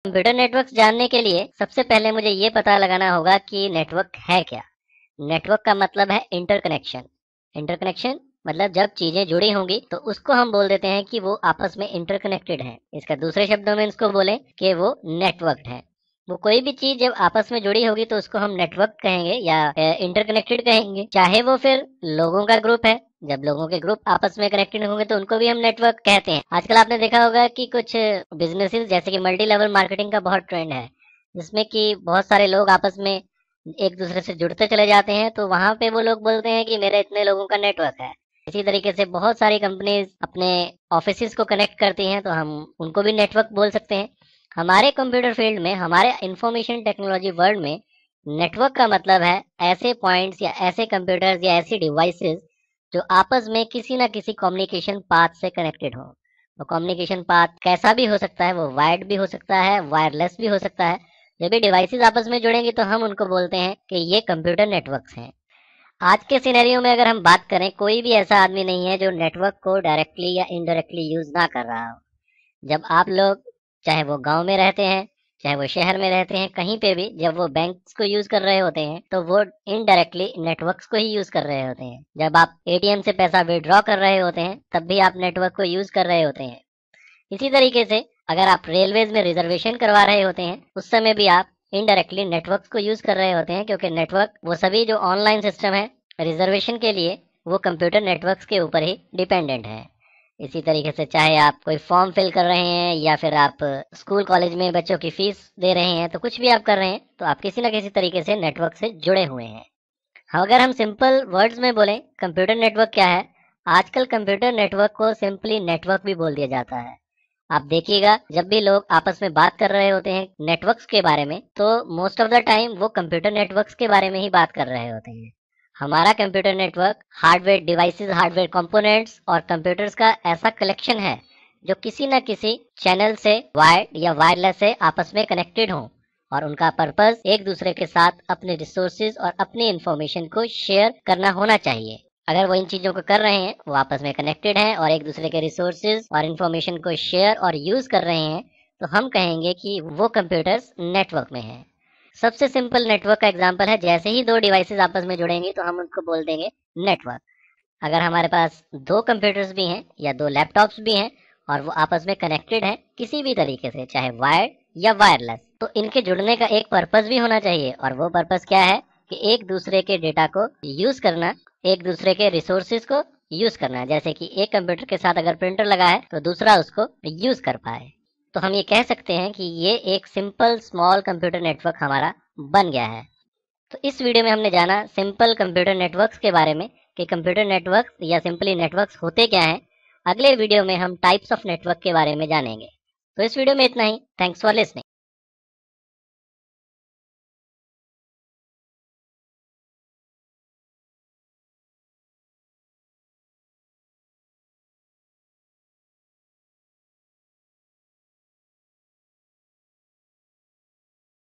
Computer network जानने के लिए सबसे पहले मुझे ये पता लगाना होगा कि नेटवर्क है क्या। नेटवर्क का मतलब है इंटरकनेक्शन। इंटरकनेक्शन मतलब जब चीजें जुड़ी होंगी तो उसको हम बोल देते हैं कि वो आपस में इंटरकनेक्टेड है। इसका दूसरे शब्दों में इसको बोले कि वो नेटवर्क है। वो कोई भी चीज जब आपस में जुड़ी होगी तो उसको हम नेटवर्क कहेंगे या इंटरकनेक्टेड कहेंगे। चाहे वो फिर लोगों का ग्रुप है, जब लोगों के ग्रुप आपस में कनेक्टेड होंगे तो उनको भी हम नेटवर्क कहते हैं। आजकल आपने देखा होगा कि कुछ बिजनेसेस जैसे कि मल्टी लेवल मार्केटिंग का बहुत ट्रेंड है, जिसमें कि बहुत सारे लोग आपस में एक दूसरे से जुड़ते चले जाते हैं, तो वहां पे वो लोग बोलते हैं कि मेरे इतने लोगों का नेटवर्क है। इसी तरीके से बहुत सारी कंपनीज अपने ऑफिसेज को कनेक्ट करती हैं, तो हम उनको भी नेटवर्क बोल सकते हैं। हमारे कंप्यूटर फील्ड में, हमारे इंफॉर्मेशन टेक्नोलॉजी वर्ल्ड में नेटवर्क का मतलब है ऐसे पॉइंट्स या ऐसे कंप्यूटर्स या ऐसी डिवाइसेस जो आपस में किसी ना किसी कम्युनिकेशन पाथ से कनेक्टेड हो। वो कम्युनिकेशन पाथ कैसा भी हो सकता है, वो वायर्ड भी हो सकता है, वायरलेस भी हो सकता है। जब भी डिवाइसेस आपस में जुड़ेंगी तो हम उनको बोलते हैं कि ये कंप्यूटर नेटवर्क्स हैं। आज के सिनेरियो में अगर हम बात करें, कोई भी ऐसा आदमी नहीं है जो नेटवर्क को डायरेक्टली या इनडायरेक्टली यूज ना कर रहा हो। जब आप लोग, चाहे वो गांव में रहते हैं, चाहे वो शहर में रहते हैं, कहीं पे भी जब वो बैंक्स को यूज कर रहे होते हैं तो वो इनडायरेक्टली नेटवर्क्स को ही यूज कर रहे होते हैं। जब आप एटीएम से पैसा विड्रॉ कर रहे होते हैं तब भी आप नेटवर्क को यूज कर रहे होते हैं। इसी तरीके से अगर आप रेलवेज में रिजर्वेशन करवा रहे होते हैं उस समय भी आप इनडायरेक्टली नेटवर्क को यूज कर रहे होते हैं, क्योंकि नेटवर्क वो सभी जो ऑनलाइन सिस्टम है रिजर्वेशन के लिए, वो कंप्यूटर नेटवर्क्स के ऊपर ही डिपेंडेंट है। इसी तरीके से चाहे आप कोई फॉर्म फिल कर रहे हैं या फिर आप स्कूल कॉलेज में बच्चों की फीस दे रहे हैं, तो कुछ भी आप कर रहे हैं तो आप किसी ना किसी तरीके से नेटवर्क से जुड़े हुए हैं। हाँ, अगर हम सिंपल वर्ड्स में बोलें कंप्यूटर नेटवर्क क्या है, आजकल कंप्यूटर नेटवर्क को सिंपली नेटवर्क भी बोल दिया जाता है। आप देखिएगा जब भी लोग आपस में बात कर रहे होते हैं नेटवर्क्स के बारे में, तो मोस्ट ऑफ द टाइम वो कंप्यूटर नेटवर्क्स के बारे में ही बात कर रहे होते हैं। हमारा computer network hardware devices, hardware components और कंप्यूटर्स का ऐसा कलेक्शन है जो किसी न किसी चैनल से, वायर्ड या वायरलेस से आपस में कनेक्टेड हो, और उनका पर्पस एक दूसरे के साथ अपने रिसोर्सेज और अपनी इंफॉर्मेशन को शेयर करना होना चाहिए। अगर वो इन चीजों को कर रहे हैं, वो आपस में कनेक्टेड हैं और एक दूसरे के रिसोर्सेज और इंफॉर्मेशन को शेयर और यूज कर रहे हैं, तो हम कहेंगे कि वो कंप्यूटर्स नेटवर्क में हैं। सबसे सिंपल नेटवर्क का एग्जांपल है, जैसे ही दो डिवाइसेस आपस में जुड़ेंगी तो हम उनको बोल देंगे नेटवर्क। अगर हमारे पास दो कंप्यूटर्स भी हैं या दो लैपटॉप्स भी हैं और वो आपस में कनेक्टेड हैं किसी भी तरीके से, चाहे वायर्ड या वायरलेस, तो इनके जुड़ने का एक पर्पस भी होना चाहिए। और वो पर्पस क्या है कि एक दूसरे के डेटा को यूज करना, एक दूसरे के रिसोर्सेज को यूज करना। जैसे कि एक कंप्यूटर के साथ अगर प्रिंटर लगा है तो दूसरा उसको यूज कर पाए। तो हम ये कह सकते हैं कि ये एक सिंपल स्मॉल कंप्यूटर नेटवर्क हमारा बन गया है। तो इस वीडियो में हमने जाना सिंपल कंप्यूटर नेटवर्क्स के बारे में कि कंप्यूटर नेटवर्क्स या सिंपली नेटवर्क्स होते क्या हैं। अगले वीडियो में हम टाइप्स ऑफ नेटवर्क के बारे में जानेंगे। तो इस वीडियो में इतना ही। Thanks for listening.